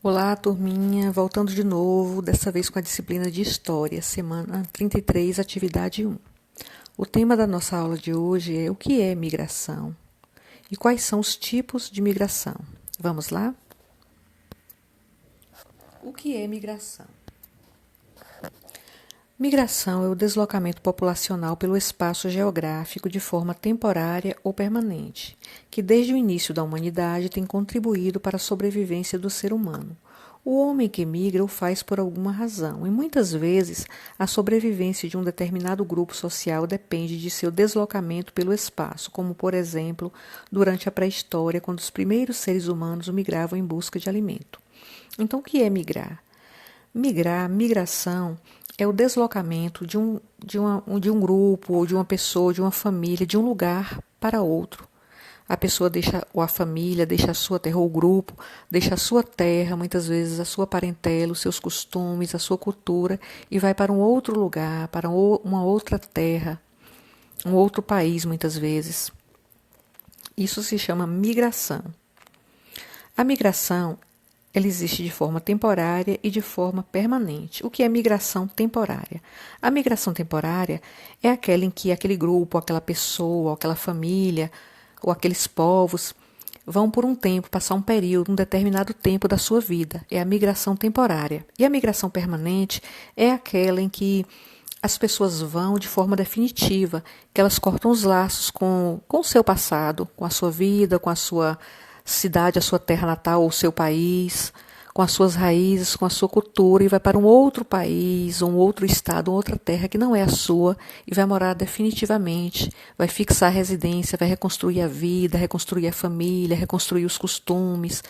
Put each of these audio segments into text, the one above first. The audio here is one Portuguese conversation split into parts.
Olá, turminha, voltando de novo, dessa vez com a disciplina de História, semana 33, atividade 1. O tema da nossa aula de hoje é o que é migração e quais são os tipos de migração. Vamos lá? O que é migração? Migração é o deslocamento populacional pelo espaço geográfico de forma temporária ou permanente, que desde o início da humanidade tem contribuído para a sobrevivência do ser humano. O homem que migra o faz por alguma razão, e muitas vezes a sobrevivência de um determinado grupo social depende de seu deslocamento pelo espaço, como, por exemplo, durante a pré-história, quando os primeiros seres humanos migravam em busca de alimento. Então, o que é migrar? Migração, é o deslocamento de um grupo, ou de uma pessoa, de uma família, de um lugar para outro. A pessoa deixa, ou a família, deixa a sua terra, ou o grupo, deixa a sua terra, muitas vezes a sua parentela, os seus costumes, a sua cultura, e vai para um outro lugar, para uma outra terra, um outro país, muitas vezes. Isso se chama migração. A migração, ela existe de forma temporária e de forma permanente. O que é migração temporária? A migração temporária é aquela em que aquele grupo, aquela pessoa, aquela família ou aqueles povos vão por um tempo, passar um período, um determinado tempo da sua vida. É a migração temporária. E a migração permanente é aquela em que as pessoas vão de forma definitiva, que elas cortam os laços com o seu passado, com a sua vida, com a sua cidade, a sua terra natal ou o seu país, com as suas raízes, com a sua cultura, e vai para um outro país, um outro estado, uma outra terra que não é a sua, e vai morar definitivamente, vai fixar a residência, vai reconstruir a vida, reconstruir a família, reconstruir os costumes,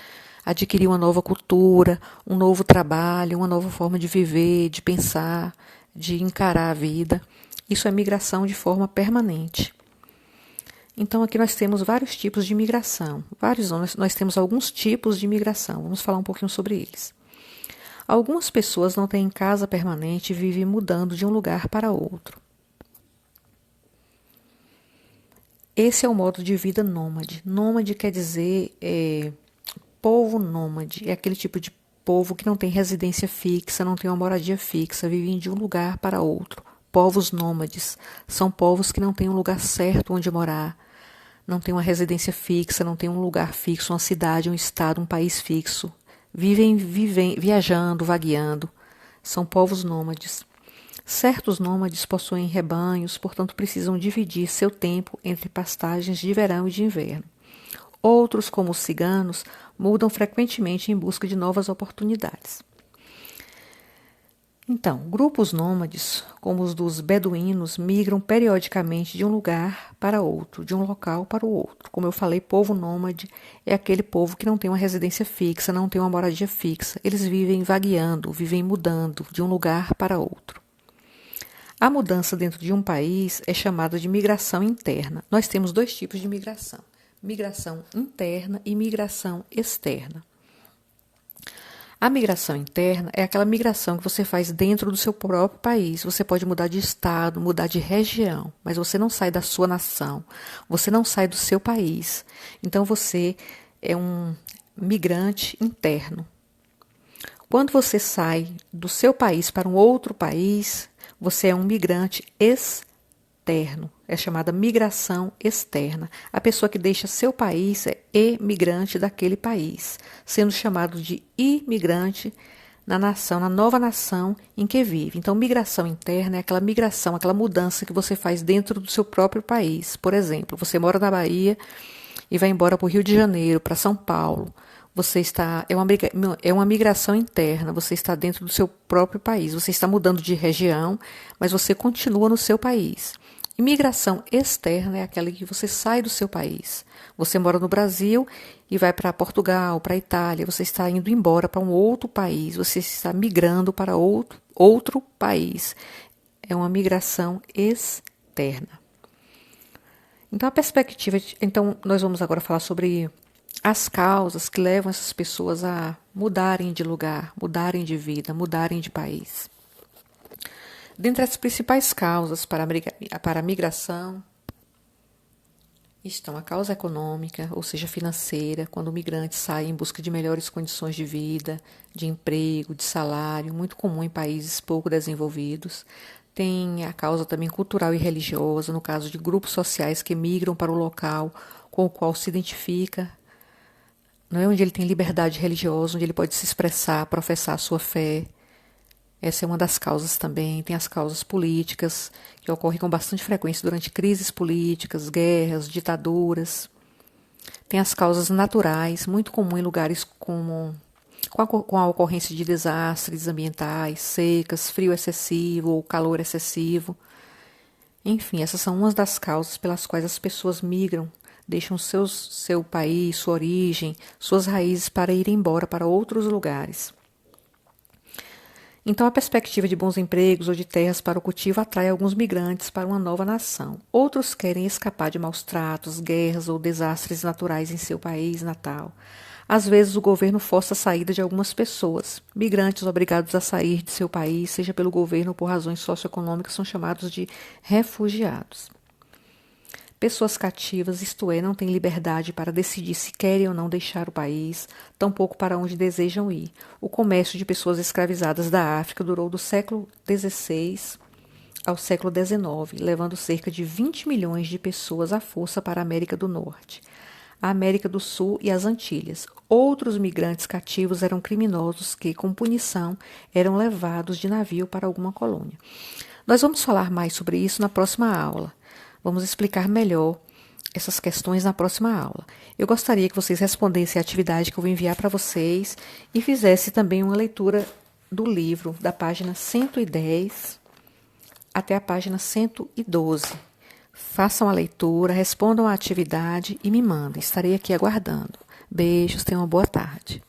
adquirir uma nova cultura, um novo trabalho, uma nova forma de viver, de pensar, de encarar a vida. Isso é migração de forma permanente. Então, aqui nós temos vários tipos de migração. Nós temos alguns tipos de migração. Vamos falar um pouquinho sobre eles. Algumas pessoas não têm casa permanente e vivem mudando de um lugar para outro. Esse é o modo de vida nômade. Nômade quer dizer povo nômade. É aquele tipo de povo que não tem residência fixa, não tem uma moradia fixa, vivem de um lugar para outro. Povos nômades são povos que não têm um lugar certo onde morar, não têm uma residência fixa, não têm um lugar fixo, uma cidade, um estado, um país fixo. Vivem viajando, vagueando. São povos nômades. Certos nômades possuem rebanhos, portanto precisam dividir seu tempo entre pastagens de verão e de inverno. Outros, como os ciganos, mudam frequentemente em busca de novas oportunidades. Então, grupos nômades, como os dos beduínos, migram periodicamente de um lugar para outro, de um local para o outro. Como eu falei, povo nômade é aquele povo que não tem uma residência fixa, não tem uma moradia fixa. Eles vivem vagueando, vivem mudando de um lugar para outro. A mudança dentro de um país é chamada de migração interna. Nós temos dois tipos de migração: migração interna e migração externa. A migração interna é aquela migração que você faz dentro do seu próprio país. Você pode mudar de estado, mudar de região, mas você não sai da sua nação, você não sai do seu país. Então você é um migrante interno. Quando você sai do seu país para um outro país, você é um migrante externo. É chamada migração externa. A pessoa que deixa seu país é emigrante daquele país, sendo chamado de imigrante na nação, na nova nação em que vive. Então, migração interna é aquela migração, aquela mudança que você faz dentro do seu próprio país. Por exemplo, você mora na Bahia e vai embora para o Rio de Janeiro, para São Paulo. É uma migração interna, você está dentro do seu próprio país, você está mudando de região, mas você continua no seu país. Imigração externa é aquela que você sai do seu país. Você mora no Brasil e vai para Portugal, para a Itália, você está indo embora para um outro país, você está migrando para outro país. É uma migração externa. Então, nós vamos agora falar sobre as causas que levam essas pessoas a mudarem de lugar, mudarem de vida, mudarem de país. Dentre as principais causas para a migração Estão a causa econômica, ou seja, financeira, quando o migrante sai em busca de melhores condições de vida, de emprego, de salário, muito comum em países pouco desenvolvidos. Tem a causa também cultural e religiosa, no caso de grupos sociais que migram para o local com o qual se identifica, não é, onde ele tem liberdade religiosa, onde ele pode se expressar, professar a sua fé. Essa é uma das causas também. Tem as causas políticas, que ocorrem com bastante frequência durante crises políticas, guerras, ditaduras. Tem as causas naturais, muito comum em lugares com a ocorrência de desastres ambientais, secas, frio excessivo ou calor excessivo. Enfim, essas são umas das causas pelas quais as pessoas migram, deixam seu país, sua origem, suas raízes para ir embora para outros lugares. Então, a perspectiva de bons empregos ou de terras para o cultivo atrai alguns migrantes para uma nova nação. Outros querem escapar de maus tratos, guerras ou desastres naturais em seu país natal. Às vezes, o governo força a saída de algumas pessoas. Migrantes obrigados a sair de seu país, seja pelo governo ou por razões socioeconômicas, são chamados de refugiados. Pessoas cativas, isto é, não têm liberdade para decidir se querem ou não deixar o país, tampouco para onde desejam ir. O comércio de pessoas escravizadas da África durou do século XVI ao século XIX, levando cerca de 20 milhões de pessoas à força para a América do Norte, a América do Sul e as Antilhas. Outros migrantes cativos eram criminosos que, com punição, eram levados de navio para alguma colônia. Nós vamos falar mais sobre isso na próxima aula. Vamos explicar melhor essas questões na próxima aula. Eu gostaria que vocês respondessem a atividade que eu vou enviar para vocês e fizessem também uma leitura do livro, da página 110 até a página 112. Façam a leitura, respondam à atividade e me mandem. Estarei aqui aguardando. Beijos, tenham uma boa tarde.